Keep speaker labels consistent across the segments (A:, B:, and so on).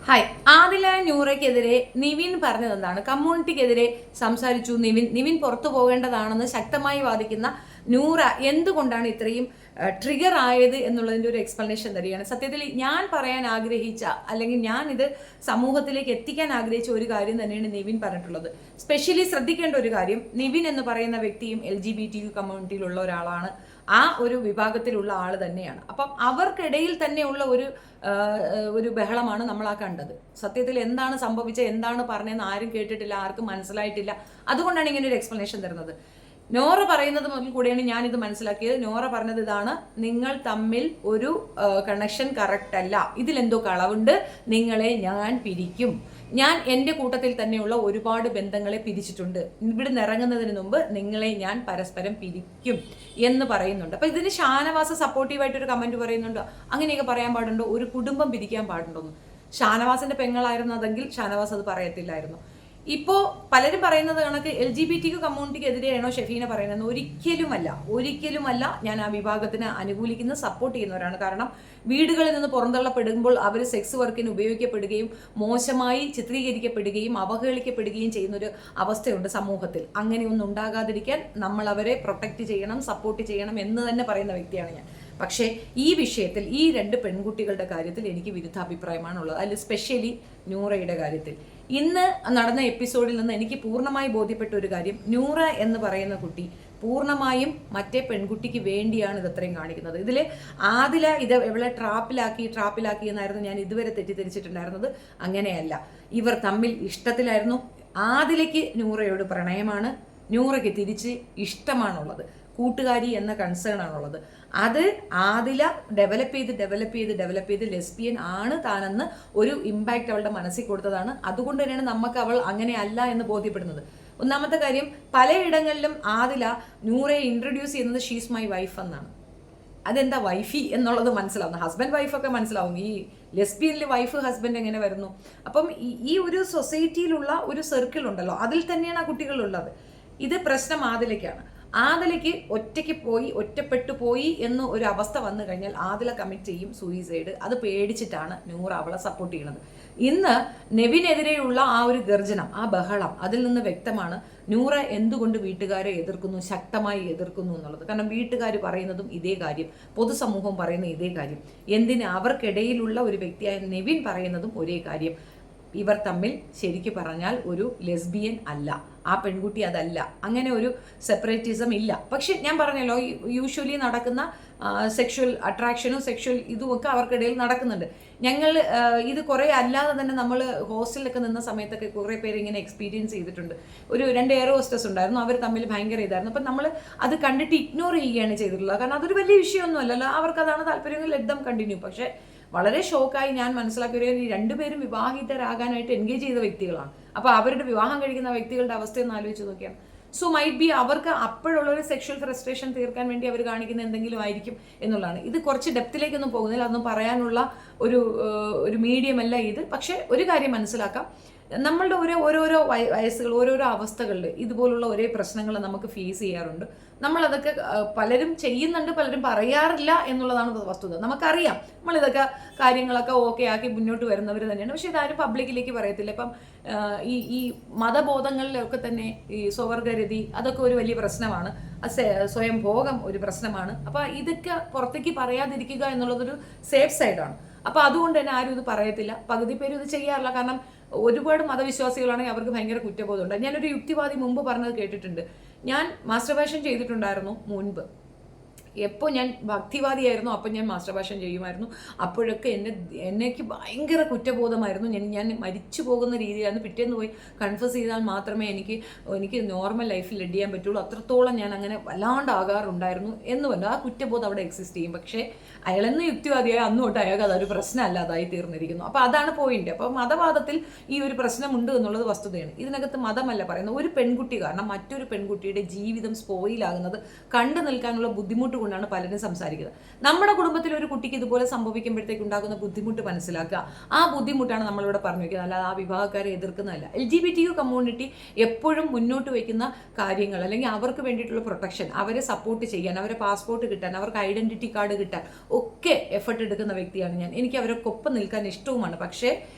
A: Hi. Adila നൂറയ്ക്കെതിരെ Nivin പറഞ്ഞത് എന്താണ്? കമ്മ്യൂണിറ്റിക്കെതിരെ സംസാരിച്ചു നിവിൻ പുറത്തു പോകേണ്ടതാണെന്ന് ശക്തമായി വാദിക്കുന്ന നൂറ എന്തുകൊണ്ടാണ് ഇത്രയും ട്രിഗർ ആയത് എന്നുള്ളതിൻ്റെ ഒരു എക്സ്പ്ലനേഷൻ തരികയാണ്. സത്യത്തിൽ ഞാൻ പറയാൻ ആഗ്രഹിച്ച അല്ലെങ്കിൽ ഞാൻ ഇത് സമൂഹത്തിലേക്ക് എത്തിക്കാൻ ആഗ്രഹിച്ച ഒരു കാര്യം തന്നെയാണ് നിവിൻ പറഞ്ഞിട്ടുള്ളത്. സ്പെഷ്യലി ശ്രദ്ധിക്കേണ്ട ഒരു കാര്യം, നിവിൻ എന്ന് പറയുന്ന വ്യക്തിയും LGBTQ കമ്മ്യൂണിറ്റിയിലുള്ള ഒരാളാണ്, ആ ഒരു വിഭാഗത്തിലുള്ള ആൾ തന്നെയാണ്. അപ്പം അവർക്കിടയിൽ തന്നെയുള്ള ഒരു ബഹളമാണ് നമ്മൾ ആ കണ്ടത്. സത്യത്തിൽ എന്താണ് സംഭവിച്ചത്, എന്താണ് പറഞ്ഞതെന്ന് ആരും കേട്ടിട്ടില്ല, ആർക്കും മനസ്സിലായിട്ടില്ല. അതുകൊണ്ടാണ് ഇങ്ങനെ ഒരു എക്സ്പ്ലനേഷൻ തരുന്നത്. നോറ പറയുന്നത് മുതൽ കൂടെയാണ് ഞാനിത് മനസ്സിലാക്കിയത്. നോറ പറഞ്ഞത് ഇതാണ്: നിങ്ങൾ തമ്മിൽ ഒരു കണക്ഷൻ കറക്റ്റ് അല്ല, ഇതിലെന്തോ കളവുണ്ട്, നിങ്ങളെ ഞാൻ പിരിക്കും. ഞാൻ എൻ്റെ കൂട്ടത്തിൽ തന്നെയുള്ള ഒരുപാട് ബന്ധങ്ങളെ പിരിച്ചിട്ടുണ്ട്, ഇവിടുന്ന് ഇറങ്ങുന്നതിന് മുമ്പ് നിങ്ങളെ ഞാൻ പരസ്പരം പിരിക്കും എന്ന് പറയുന്നുണ്ട്. അപ്പം ഇതിന് ഷാനവാസ് സപ്പോർട്ടീവായിട്ടൊരു കമൻറ്റ് പറയുന്നുണ്ട്. അങ്ങനെയൊക്കെ പറയാൻ പാടുണ്ടോ? ഒരു കുടുംബം പിരിക്കാൻ പാടുണ്ടോന്ന്? ഷാനവാസിൻ്റെ പെങ്ങളായിരുന്നതെങ്കിൽ ഷാനവാസ് അത് പറയത്തില്ലായിരുന്നു. ഇപ്പോൾ പലരും പറയുന്നത് കണക്ക് LGBTQ കമ്മ്യൂണിറ്റിക്ക് എതിരെയാണോ ഷെഫീന പറയുന്നത്? ഒരിക്കലുമല്ല. ഞാൻ ആ വിഭാഗത്തിന് അനുകൂലിക്കുന്ന സപ്പോർട്ട് ചെയ്യുന്നവരാണ്. കാരണം വീടുകളിൽ നിന്ന് പുറന്തള്ളപ്പെടുമ്പോൾ അവർ സെക്സ് വർക്കിന് ഉപയോഗിക്കപ്പെടുകയും മോശമായി ചിത്രീകരിക്കപ്പെടുകയും അവഹേളിക്കപ്പെടുകയും ചെയ്യുന്നൊരു അവസ്ഥയുണ്ട് സമൂഹത്തിൽ. അങ്ങനെയൊന്നും ഉണ്ടാകാതിരിക്കാൻ നമ്മൾ അവരെ പ്രൊട്ടക്റ്റ് ചെയ്യണം, സപ്പോർട്ട് ചെയ്യണം എന്ന് തന്നെ പറയുന്ന വ്യക്തിയാണ് ഞാൻ. പക്ഷേ ഈ വിഷയത്തിൽ ഈ രണ്ട് പെൺകുട്ടികളുടെ കാര്യത്തിൽ എനിക്ക് വിരുദ്ധാഭിപ്രായമാണുള്ളത്. അതിൽ സ്പെഷ്യലി നൂറയുടെ കാര്യത്തിൽ ഇന്ന് നടന്ന എപ്പിസോഡിൽ നിന്ന് എനിക്ക് പൂർണ്ണമായി ബോധ്യപ്പെട്ട ഒരു കാര്യം, നൂറ എന്ന് പറയുന്ന കുട്ടി പൂർണ്ണമായും മറ്റേ പെൺകുട്ടിക്ക് വേണ്ടിയാണ് ഇതത്രയും കാണിക്കുന്നത്. ഇതിൽ ആദില ഇത് ഇവളെ ട്രാപ്പിലാക്കി എന്നായിരുന്നു ഞാൻ ഇതുവരെ തെറ്റിദ്ധരിച്ചിട്ടുണ്ടായിരുന്നത്. അങ്ങനെയല്ല, ഇവർ തമ്മിൽ ഇഷ്ടത്തിലായിരുന്നു. ആദിലയ്ക്ക് നൂറയോട് പ്രണയമാണ്, നൂറയ്ക്ക് തിരിച്ച് ഇഷ്ടമാണുള്ളത്, കൂട്ടുകാരി എന്ന കൺസേൺ ആണുള്ളത്. അത് ആദില ഡെവലപ്പ് ചെയ്ത് ലെസ്ബിയൻ ആണ് താനെന്ന് ഒരു ഇമ്പാക്റ്റ് അവളുടെ മനസ്സിൽ കൊടുത്തതാണ്. അതുകൊണ്ട് തന്നെയാണ് നമുക്ക് അവൾ അങ്ങനെ അല്ല എന്ന് ബോധ്യപ്പെടുന്നത്. ഒന്നാമത്തെ കാര്യം, പലയിടങ്ങളിലും ആദില നൂറയെ ഇൻട്രൊഡ്യൂസ് ചെയ്യുന്നത് ഷീസ് മൈ വൈഫ് എന്നാണ്. അതെന്താ വൈഫി എന്നുള്ളത് മനസ്സിലാവുന്നു, ഹസ്ബൻഡ് വൈഫൊക്കെ മനസ്സിലാവും. ഈ ലെസ്ബിയനിൽ വൈഫ് ഹസ്ബൻഡ് എങ്ങനെ വരുന്നു? അപ്പം ഈ ഒരു സൊസൈറ്റിയിലുള്ള ഒരു സർക്കിൾ ഉണ്ടല്ലോ, അതിൽ തന്നെയാണ് ആ കുട്ടികളുള്ളത്. ഇത് പ്രശ്നം ആദിലയ്ക്ക് ഒറ്റപ്പെട്ടു പോയി എന്ന് ഒരു അവസ്ഥ വന്നു കഴിഞ്ഞാൽ ആദില കമ്മിറ്റ് ചെയ്യും സൂയിസൈഡ്. അത് പേടിച്ചിട്ടാണ് നൂറ അവളെ സപ്പോർട്ട് ചെയ്യുന്നത്. ഇന്ന് നെവിനെതിരെയുള്ള ആ ഒരു ഗർജനം, ആ ബഹളം, അതിൽ നിന്ന് വ്യക്തമാണ് നൂറ എന്തുകൊണ്ട് വീട്ടുകാരെ ശക്തമായി എതിർക്കുന്നു എന്നുള്ളത്. കാരണം വീട്ടുകാർ പറയുന്നതും ഇതേ കാര്യം, പൊതുസമൂഹം പറയുന്ന ഇതേ കാര്യം, എന്തിന് അവർക്കിടയിലുള്ള ഒരു വ്യക്തിയായ നെവിൻ പറയുന്നതും ഒരേ കാര്യം. ഇവർ തമ്മിൽ ശരിക്കു പറഞ്ഞാൽ ഒരു ലെസ്ബിയൻ അല്ല, ആ പെൺകുട്ടി അതല്ല, അങ്ങനെ ഒരു സെപ്പറേറ്റിസം ഇല്ല. പക്ഷെ ഞാൻ പറഞ്ഞല്ലോ, യൂഷ്വലി നടക്കുന്ന സെക്ഷൽ അട്രാക്ഷനും സെക്ഷൽ ഇതുമൊക്കെ അവർക്കിടയിൽ നടക്കുന്നുണ്ട്. ഞങ്ങൾ ഇത് കുറേ അല്ലാതെ തന്നെ നമ്മൾ ഹോസ്റ്റലിലൊക്കെ നിന്ന സമയത്തൊക്കെ കുറേ പേര് ഇങ്ങനെ എക്സ്പീരിയൻസ് ചെയ്തിട്ടുണ്ട്. ഒരു 2 എയർ ഹോസ്റ്റസ് ഉണ്ടായിരുന്നു, അവർ തമ്മിൽ ഭയങ്കര ഇതായിരുന്നു. അപ്പം നമ്മൾ അത് കണ്ടിട്ട് ഇഗ്നോർ ചെയ്യുകയാണ് ചെയ്തിട്ടുള്ളത്. കാരണം അതൊരു വലിയ വിഷയമൊന്നും അല്ലല്ലോ, അവർക്കതാണ് താല്പര്യമെങ്കിൽ ലെറ്റ് ദം കണ്ടിന്യൂ. പക്ഷേ വളരെ ഷോക്കായി ഞാൻ മനസ്സിലാക്കിയ ഈ രണ്ടുപേരും വിവാഹിതരാകാനായിട്ട് എൻഗേജ് ചെയ്ത വ്യക്തികളാണ്. അപ്പോൾ അവരുടെ വിവാഹം കഴിക്കുന്ന വ്യക്തികളുടെ അവസ്ഥയൊന്ന് ആലോചിച്ച് നോക്കിയാണ്. സോ മൈറ്റ് ബി അവർക്ക് അപ്പോഴുള്ളൊരു സെക്ഷൽ ഫ്രസ്ട്രേഷൻ തീർക്കാൻ വേണ്ടി അവർ കാണിക്കുന്ന എന്തെങ്കിലും ആയിരിക്കും എന്നുള്ളതാണ്. ഇത് കുറച്ച് ഡെപ്തിലേക്കൊന്നും പോകുന്നില്ല, അതൊന്നും പറയാനുള്ള ഒരു മീഡിയം അല്ല ഇത്. പക്ഷേ ഒരു കാര്യം മനസ്സിലാക്കാം, നമ്മളുടെ ഓരോരോ വയസ്സുകൾ, ഓരോരോ അവസ്ഥകളിൽ ഇതുപോലുള്ള ഒരേ പ്രശ്നങ്ങൾ നമുക്ക് ഫേസ് ചെയ്യാറുണ്ട്. നമ്മളതൊക്കെ പലരും ചെയ്യുന്നുണ്ട്, പലരും പറയാറില്ല എന്നുള്ളതാണ് വസ്തുത. നമുക്കറിയാം, നമ്മളിതൊക്കെ കാര്യങ്ങളൊക്കെ ഓക്കെ ആക്കി മുന്നോട്ട് വരുന്നവർ തന്നെയാണ്. പക്ഷേ ഇതാരും പബ്ലിക്കിലേക്ക് പറയത്തില്ല. ഇപ്പം ഈ മതബോധങ്ങളിലൊക്കെ തന്നെ ഈ സ്വവർഗരതി അതൊക്കെ ഒരു വലിയ പ്രശ്നമാണ്, സ്വയം ഭോഗം ഒരു പ്രശ്നമാണ്. അപ്പോൾ ഇതൊക്കെ പുറത്തേക്ക് പറയാതിരിക്കുക എന്നുള്ളതൊരു സേഫ് സൈഡാണ്. അപ്പോൾ അതുകൊണ്ട് തന്നെ ആരും ഇത് പറയത്തില്ല, പകുതി പേരും ഇത് ചെയ്യാറില്ല. കാരണം ഒരുപാട് മതവിശ്വാസികളാണെങ്കിൽ അവർക്ക് ഭയങ്കര കുറ്റബോധമുണ്ട്. ഞാനൊരു യുക്തിവാദി മുമ്പ് പറഞ്ഞത് കേട്ടിട്ടുണ്ട്. ഞാൻ മാസ്റ്റർബേഷൻ ചെയ്തിട്ടുണ്ടായിരുന്നു മുൻപ്. എപ്പോൾ ഞാൻ ഭക്തിവാദിയായിരുന്നു അപ്പോൾ ഞാൻ മാസ്റ്റർബേഷൻ ചെയ്യുമായിരുന്നു. അപ്പോഴൊക്കെ എനിക്ക് ഭയങ്കര കുറ്റബോധമായിരുന്നു. ഞാൻ മരിച്ചു പോകുന്ന രീതിയിലായിരുന്നു. പിറ്റേന്ന് പോയി കൺഫസ് ചെയ്താൽ മാത്രമേ എനിക്ക് നോർമൽ ലൈഫിൽ ലീഡ് ചെയ്യാൻ പറ്റുള്ളൂ. അത്രത്തോളം ഞാൻ അങ്ങനെ വല്ലാണ്ടാകാറുണ്ടായിരുന്നു എന്നുമല്ല, ആ കുറ്റബോധം അവിടെ എക്സിസ്റ്റ് ചെയ്യും. പക്ഷേ അയാളെന്ന് യുക്തിവാദിയായ അന്ന് തൊട്ട് അയാൾക്ക് അതൊരു പ്രശ്നമല്ലാതായി തീർന്നിരിക്കുന്നു. അപ്പോൾ അതാണ് പോയിന്റ്. അപ്പോൾ മതവാദത്തിൽ ഈ ഒരു പ്രശ്നമുണ്ട് എന്നുള്ളത് വസ്തുതയാണ്. ഇതിനകത്ത് മതമല്ല പറയുന്നത്. ഒരു പെൺകുട്ടി കാരണം മറ്റൊരു പെൺകുട്ടിയുടെ ജീവിതം സ്പോയിലാകുന്നത് കണ്ടു നിൽക്കാനുള്ള ബുദ്ധിമുട്ട് കൊണ്ടാണ് പലരും സംസാരിക്കുന്നത്. നമ്മുടെ കുടുംബത്തിൽ ഒരു കുട്ടിക്ക് ഇതുപോലെ സംഭവിക്കുമ്പോഴത്തേക്ക് ഉണ്ടാകുന്ന ബുദ്ധിമുട്ട് മനസ്സിലാക്കുക. ആ ബുദ്ധിമുട്ടാണ് നമ്മളിവിടെ പറഞ്ഞു വയ്ക്കുന്നത്, അല്ലാതെ ആ വിഭാഗക്കാരെ എതിർക്കുന്നതല്ല. LGBTQ കമ്മ്യൂണിറ്റി എപ്പോഴും മുന്നോട്ട് വയ്ക്കുന്ന കാര്യങ്ങൾ, അല്ലെങ്കിൽ അവർക്ക് വേണ്ടിയിട്ടുള്ള പ്രൊട്ടക്ഷൻ, അവരെ സപ്പോർട്ട് ചെയ്യാൻ, അവരെ പാസ്പോർട്ട് കിട്ടാൻ, അവർക്ക് ഐഡന്റിറ്റി കാർഡ് കിട്ടാൻ ഒക്കെ എഫർട്ട് എടുക്കുന്ന വ്യക്തിയാണ് ഞാൻ. എനിക്ക് അവരൊക്കെ ഒപ്പം നിൽക്കാൻ ഇഷ്ടവുമാണ്. പക്ഷേ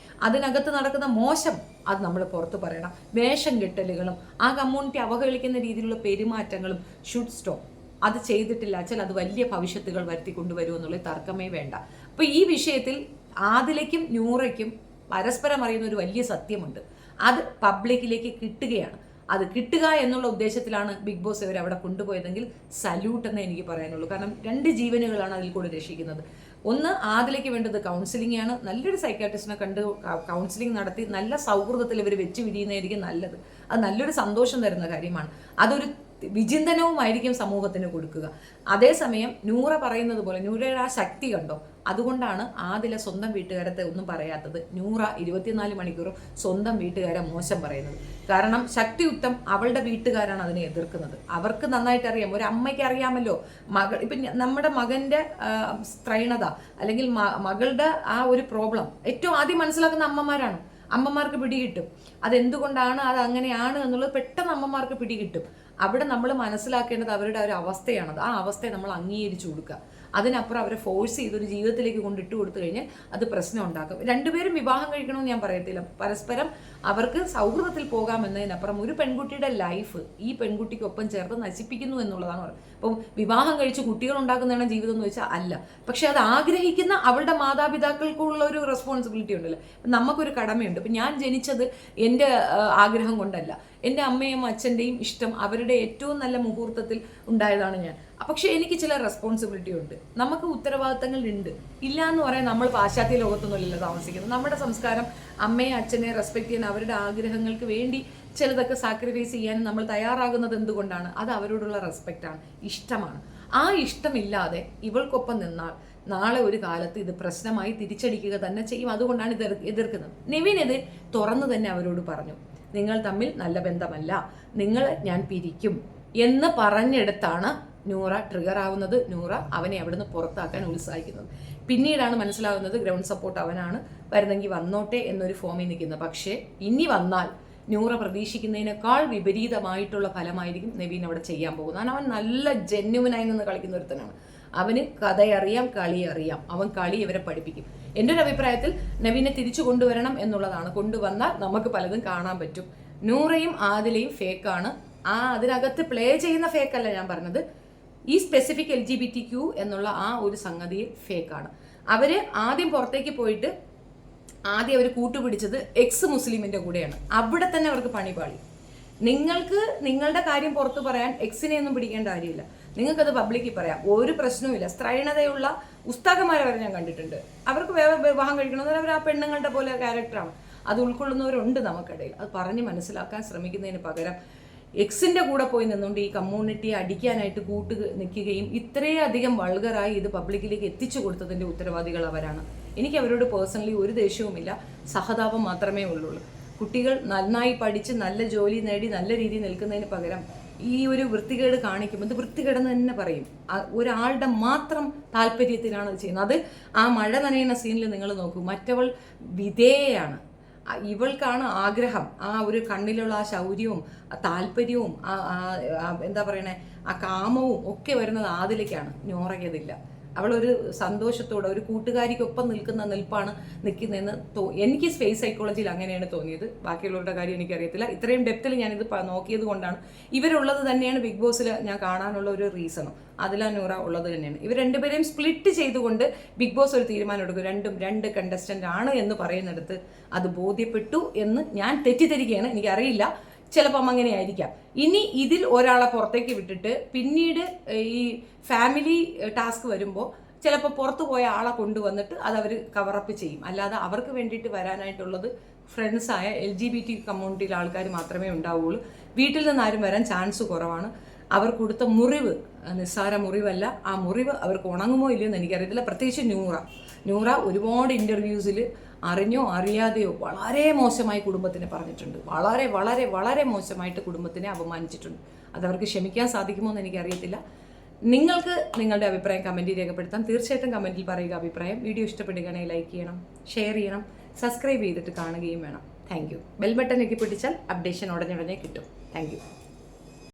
A: അതിനകത്ത് നടക്കുന്ന മോശം അത് നമ്മൾ പുറത്ത് പറയണം. വേഷം കെട്ടലുകളും ആ കമ്മ്യൂണിറ്റി അവഹേളിക്കുന്ന രീതിയിലുള്ള പെരുമാറ്റങ്ങളും ഷുഡ് സ്റ്റോപ്പ്. അത് ചെയ്തിട്ടില്ല വെച്ചാൽ അത് വലിയ ഭവിഷ്യത്തുകൾ വരുത്തി കൊണ്ടുവരുമെന്നുള്ള തർക്കമേ വേണ്ട. അപ്പോൾ ഈ വിഷയത്തിൽ ആദിലയ്ക്കും നൂറയ്ക്കും പരസ്പരം അറിയുന്ന ഒരു വലിയ സത്യമുണ്ട്. അത് പബ്ലിക്കിലേക്ക് കിട്ടുകയാണ്. അത് കിട്ടുക എന്നുള്ള ഉദ്ദേശത്തിലാണ് ബിഗ് ബോസ് ഇവർ അവിടെ കൊണ്ടുപോയതെങ്കിൽ സല്യൂട്ട് എന്നേ എനിക്ക് പറയാനുള്ളൂ. കാരണം 2 ജീവനുകളാണ് അതിൽ കൂടെ രക്ഷിക്കുന്നത്. ഒന്ന്, ആദിലേക്ക് വേണ്ടത് കൗൺസിലിംഗ് ആണ്. നല്ലൊരു സൈക്കാട്രിസ്റ്റിനെ കണ്ട് കൗൺസിലിംഗ് നടത്തി നല്ല സൗഹൃദത്തിൽ ഇവർ വെച്ച് പിരിയുന്നതായിരിക്കും നല്ലത്. അത് നല്ലൊരു സന്തോഷം തരുന്ന കാര്യമാണ്. അതൊരു വിചിന്തനവുമായിരിക്കും സമൂഹത്തിന് കൊടുക്കുക. അതേസമയം നൂറ പറയുന്നത് പോലെ നൂറയുടെ ആ ശക്തി കണ്ടോ, അതുകൊണ്ടാണ് ആദില സ്വന്തം വീട്ടുകാരത്തെ ഒന്നും പറയാത്തത്. നൂറ 24 മണിക്കൂറും സ്വന്തം വീട്ടുകാരെ മോശം പറയുന്നത്. കാരണം ശക്തിയുക്തം അവളുടെ വീട്ടുകാരാണ് അതിനെ എതിർക്കുന്നത്. അവർക്ക് നന്നായിട്ട് അറിയാം, ഒരു അമ്മയ്ക്ക് അറിയാമല്ലോ ഇപ്പം നമ്മുടെ മകൻ്റെ സ്ത്രൈണത അല്ലെങ്കിൽ മകളുടെ ആ ഒരു പ്രോബ്ലം ഏറ്റവും ആദ്യം മനസ്സിലാക്കുന്ന അമ്മമാരാണ്. അമ്മമാർക്ക് പിടികിട്ടും അതെന്തുകൊണ്ടാണ്, അത് അങ്ങനെയാണ് എന്നുള്ളത് പെട്ടെന്ന് അമ്മമാർക്ക് പിടികിട്ടും. അവിടെ നമ്മൾ മനസ്സിലാക്കേണ്ടത് അവരുടെ ഒരു അവസ്ഥയാണത്. ആ അവസ്ഥയെ നമ്മൾ അംഗീകരിച്ചു കൊടുക്കുക. അതിനപ്പുറം അവരെ ഫോഴ്സ് ചെയ്തൊരു ജീവിതത്തിലേക്ക് കൊണ്ടിട്ട് കൊടുത്തു കഴിഞ്ഞാൽ അത് പ്രശ്നം ഉണ്ടാക്കും. 2 പേരും വിവാഹം കഴിക്കണമെന്ന് ഞാൻ പറയത്തില്ല. പരസ്പരം അവർക്ക് സൗഹൃദത്തിൽ പോകാമെന്നതിനപ്പുറം ഒരു പെൺകുട്ടിയുടെ ലൈഫ് ഈ പെൺകുട്ടിക്കൊപ്പം ചേർത്ത് നശിപ്പിക്കുന്നു എന്നുള്ളതാണ് പറയുന്നത്. അപ്പം വിവാഹം കഴിച്ച് കുട്ടികൾ ഉണ്ടാക്കുന്നതാണ് ജീവിതം എന്ന് വെച്ചാൽ അല്ല. പക്ഷെ അത് ആഗ്രഹിക്കുന്ന അവളുടെ മാതാപിതാക്കൾക്കുള്ള ഒരു റെസ്പോൺസിബിലിറ്റി ഉണ്ടല്ലോ. നമുക്കൊരു കടമയുണ്ട്. ഇപ്പം ഞാൻ ജനിച്ചത് എൻ്റെ ആഗ്രഹം കൊണ്ടല്ല, എൻ്റെ അമ്മയും അച്ഛൻ്റെയും ഇഷ്ടം, അവരുടെ ഏറ്റവും നല്ല മുഹൂർത്തത്തിൽ ഉണ്ടായതാണ് ഞാൻ. പക്ഷെ എനിക്ക് ചില റെസ്പോൺസിബിലിറ്റി ഉണ്ട്. നമുക്ക് ഉത്തരവാദിത്തങ്ങൾ ഉണ്ട്. ഇല്ല എന്ന് പറയാൻ നമ്മൾ പാശ്ചാത്യ ലോകത്തൊന്നുമല്ലല്ലോ താമസിക്കുന്നത്. നമ്മുടെ സംസ്കാരം അമ്മയെ അച്ഛനെ റെസ്പെക്ട് ചെയ്യാൻ, അവരുടെ ആഗ്രഹങ്ങൾക്ക് വേണ്ടി ചിലതൊക്കെ സാക്രിഫൈസ് ചെയ്യാൻ നമ്മൾ തയ്യാറാകുന്നത് എന്തുകൊണ്ടാണ്? അത് അവരോടുള്ള റെസ്പെക്റ്റാണ്, ഇഷ്ടമാണ്. ആ ഇഷ്ടമില്ലാതെ ഇവൾക്കൊപ്പം നിന്നാൽ നാളെ ഒരു കാലത്ത് ഇത് പ്രശ്നമായി തിരിച്ചടിക്കുക തന്നെ ചെയ്യും. അതുകൊണ്ടാണ് ഇത് എതിർക്കുന്നത്. നിവിൻ ഇത് തുറന്നു തന്നെ അവരോട് പറഞ്ഞു, നിങ്ങൾ തമ്മിൽ നല്ല ബന്ധമല്ല, നിങ്ങളെ ഞാൻ പിരിക്കും എന്ന് പറഞ്ഞെടുത്താണ് നൂറ ട്രിഗർ ആവുന്നത്. നൂറ അവനെ അവിടുന്ന് പുറത്താക്കാൻ ഉത്സാഹിക്കുന്നത്. പിന്നീടാണ് മനസ്സിലാവുന്നത് ഗ്രൗണ്ട് സപ്പോർട്ട് അവനാണ്, വരുന്നെങ്കിൽ വന്നോട്ടെ എന്നൊരു ഫോമിൽ നിൽക്കുന്നത്. പക്ഷേ ഇനി വന്നാൽ നൂറ പ്രതീക്ഷിക്കുന്നതിനേക്കാൾ വിപരീതമായിട്ടുള്ള ഫലമായിരിക്കും നവീൻ അവിടെ ചെയ്യാൻ പോകുന്നത്. കാരണം അവൻ നല്ല ജെന്യുവനായി നിന്ന് കളിക്കുന്ന ഒരുത്തനാണ്. അവന് കഥയറിയാം, കളി അറിയാം. അവൻ കളി ഇവരെ പഠിപ്പിക്കും. എൻ്റെ ഒരു അഭിപ്രായത്തിൽ നവീനെ തിരിച്ചു കൊണ്ടുവരണം എന്നുള്ളതാണ്. കൊണ്ടുവന്നാൽ നമുക്ക് പലതും കാണാൻ പറ്റും. നൂറയും ആദിലയും ഫേക്കാണ്. അതിനകത്ത് പ്ലേ ചെയ്യുന്ന ഫേക്കല്ല ഞാൻ പറഞ്ഞത്. ഈ സ്പെസിഫിക് LGBTQ എന്നുള്ള ആ ഒരു സംഗതി ഫേക്കാണ്. അവര് ആദ്യം പുറത്തേക്ക് പോയിട്ട് ആദ്യം അവർ കൂട്ടുപിടിച്ചത് എക്സ് മുസ്ലിമിന്റെ കൂടെയാണ്. അവിടെ തന്നെ അവർക്ക് പണിപാളി. നിങ്ങൾക്ക് നിങ്ങളുടെ കാര്യം പുറത്ത് പറയാൻ എക്സിനെ ഒന്നും പിടിക്കേണ്ട കാര്യമില്ല. നിങ്ങൾക്കത് പബ്ലിക്കിൽ പറയാം, ഒരു പ്രശ്നവുമില്ല. സ്ത്രൈണതയുള്ള ഉസ്താദന്മാരെ വരെ ഞാൻ കണ്ടിട്ടുണ്ട്. അവർക്ക് വിവാഹം കഴിക്കണമെന്ന് അവർ ആ പെണ്ണുങ്ങളുടെ പോലെ ക്യാരക്ടറാണ്. അത് ഉൾക്കൊള്ളുന്നവരുണ്ട് നമുക്കിടയിൽ. അത് പറഞ്ഞ് മനസ്സിലാക്കാൻ ശ്രമിക്കുന്നതിന് പകരം എക്സിൻ്റെ കൂടെ പോയി നിന്നുകൊണ്ട് ഈ കമ്മ്യൂണിറ്റിയെ അടിക്കാനായിട്ട് കൂട്ട് നിൽക്കുകയും ഇത്രയധികം വൾഗറായി ഇത് പബ്ലിക്കിലേക്ക് എത്തിച്ചു കൊടുത്തതിൻ്റെ ഉത്തരവാദികൾ അവരാണ്. എനിക്ക് അവരോട് പേഴ്സണലി ഒരു ദേഷ്യവുമില്ല, സഹതാപം മാത്രമേ ഉള്ളൂ. കുട്ടികൾ നന്നായി പഠിച്ച് നല്ല ജോലി നേടി നല്ല രീതിയിൽ നിൽക്കുന്നതിന് പകരം ഈ ഒരു വൃത്തികേട് കാണിക്കുമ്പോൾ ഇത് വൃത്തികേടെന്ന് തന്നെ പറയും. ഒരാളുടെ മാത്രം താല്പര്യത്തിനാണ് അത് ചെയ്യുന്നത്. അത് ആ മഴ നനയുന്ന സീനിൽ നിങ്ങൾ നോക്കൂ, മറ്റവൾ വിധേയയാണ്. ഇവൾക്കാണ് ആഗ്രഹം. ആ ഒരു കണ്ണിലുള്ള ആ ശൗര്യവും ആ താല്പര്യവും എന്താ പറയണേ, ആ കാമവും ഒക്കെ വരുന്നത് ആദിലേക്കാണ്. നോറയ്ക്കതില്ല. അവളൊരു സന്തോഷത്തോടെ ഒരു കൂട്ടുകാരിക്കൊപ്പം നിൽക്കുന്ന നിൽപ്പാണ് നിൽക്കുന്നതെന്ന് എനിക്ക് സ്പേസ് സൈക്കോളജിയിൽ അങ്ങനെയാണ് തോന്നിയത്. ബാക്കിയുള്ളവരുടെ കാര്യം എനിക്കറിയത്തില്ല. ഇത്രയും ഡെപ്തിൽ ഞാനിത് നോക്കിയത് കൊണ്ടാണ്. ഇവരുള്ളത് തന്നെയാണ് ബിഗ് ബോസിൽ ഞാൻ കാണാനുള്ള ഒരു റീസണും. അതില നൂറ ഉള്ളത് തന്നെയാണ്. ഇവർ രണ്ടുപേരെയും സ്പ്ലിറ്റ് ചെയ്തുകൊണ്ട് ബിഗ് ബോസ് ഒരു തീരുമാനം എടുക്കും. രണ്ടും 2 കണ്ടസ്റ്റൻ്റ് ആണ് എന്ന് പറയുന്നിടത്ത് അത് ബോധ്യപ്പെട്ടു എന്ന് ഞാൻ തെറ്റിദ്ധരിക്കുകയാണ്. എനിക്കറിയില്ല, ചിലപ്പം അങ്ങനെ ആയിരിക്കാം. ഇനി ഇതിൽ ഒരാളെ പുറത്തേക്ക് വിട്ടിട്ട് പിന്നീട് ഈ ഫാമിലി ടാസ്ക് വരുമ്പോൾ ചിലപ്പോൾ പുറത്തു പോയ ആളെ കൊണ്ടുവന്നിട്ട് അത് അവർ കവറപ്പ് ചെയ്യും. അല്ലാതെ അവർക്ക് വേണ്ടിയിട്ട് വരാനായിട്ടുള്ളത് ഫ്രണ്ട്സായ LGBT കമ്മ്യൂണിറ്റിയിലെ ആൾക്കാർ മാത്രമേ ഉണ്ടാവുകയുള്ളൂ. വീട്ടിൽ നിന്ന് ആരും വരാൻ ചാൻസ് കുറവാണ്. അവർ കൊടുത്ത മുറിവ് നിസ്സാര മുറിവല്ല. ആ മുറിവ് അവർക്ക് ഉണങ്ങുമോ ഇല്ലയോ എന്ന് എനിക്കറിയത്തില്ല. പ്രത്യേകിച്ച് നൂറ ഒരുപാട് ഇൻ്റർവ്യൂസിൽ അറിഞ്ഞോ അറിയാതെയോ വളരെ മോശമായി കുടുംബത്തിനെ പറഞ്ഞിട്ടുണ്ട്. വളരെ വളരെ വളരെ മോശമായിട്ട് കുടുംബത്തിനെ അപമാനിച്ചിട്ടുണ്ട്. അതവർക്ക് ക്ഷമിക്കാൻ സാധിക്കുമോ എന്ന് എനിക്കറിയത്തില്ല. നിങ്ങൾക്ക് നിങ്ങളുടെ അഭിപ്രായം കമൻറ്റിൽ രേഖപ്പെടുത്താം. തീർച്ചയായിട്ടും കമൻറ്റിൽ പറയുക അഭിപ്രായം. വീഡിയോ ഇഷ്ടപ്പെടുകയാണെങ്കിൽ ലൈക്ക് ചെയ്യണം, ഷെയർ ചെയ്യണം, സബ്സ്ക്രൈബ് ചെയ്തിട്ട് കാണുകയും വേണം. Thank you. ബെൽ ബട്ടൺ ഒക്കെ പിടിച്ചാൽ അപ്ഡേഷൻ ഉടനെ കിട്ടും. Thank you.